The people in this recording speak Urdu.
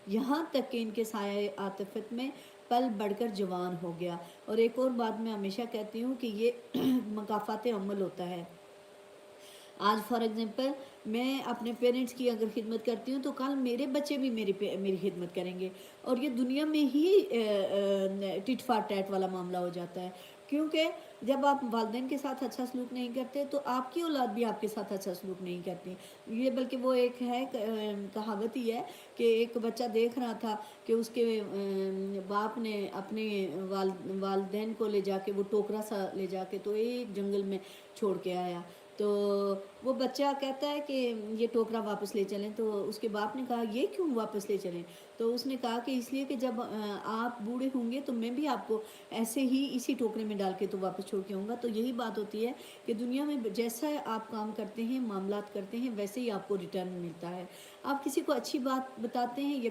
یہاں تک کہ ان کے سایہ عاطفت میں پل بڑھ کر جوان ہو گیا۔ اور ایک اور بات میں ہمیشہ کہتی ہوں کہ یہ مکافات عمل ہوتا ہے۔ آج فار ایگزامپل میں اپنے پیرنٹس کی اگر خدمت کرتی ہوں تو کل میرے بچے بھی میری خدمت کریں گے، اور یہ دنیا میں ہی ٹٹ فار ٹیٹ والا معاملہ ہو جاتا ہے، کیونکہ جب آپ والدین کے ساتھ اچھا سلوک نہیں کرتے تو آپ کی اولاد بھی آپ کے ساتھ اچھا سلوک نہیں کرتی۔ یہ بلکہ وہ ایک ہے کہاوت ہی ہے کہ ایک بچہ دیکھ رہا تھا کہ اس کے باپ نے اپنے والدین کو لے جا کے وہ ٹوکرا سا لے جا کے تو ایک جنگل میں چھوڑ کے آیا، تو وہ بچہ کہتا ہے کہ یہ ٹوکرا واپس لے چلیں، تو اس کے باپ نے کہا یہ کیوں واپس لے چلیں؟ تو اس نے کہا کہ اس لیے کہ جب آپ بوڑھے ہوں گے تو میں بھی آپ کو ایسے ہی اسی ٹوکرے میں ڈال کے تو واپس چھوڑ کے آؤں گا۔ تو یہی بات ہوتی ہے کہ دنیا میں جیسا آپ کام کرتے ہیں، معاملات کرتے ہیں، ویسے ہی آپ کو ریٹرن ملتا ہے۔ آپ کسی کو اچھی بات بتاتے ہیں یا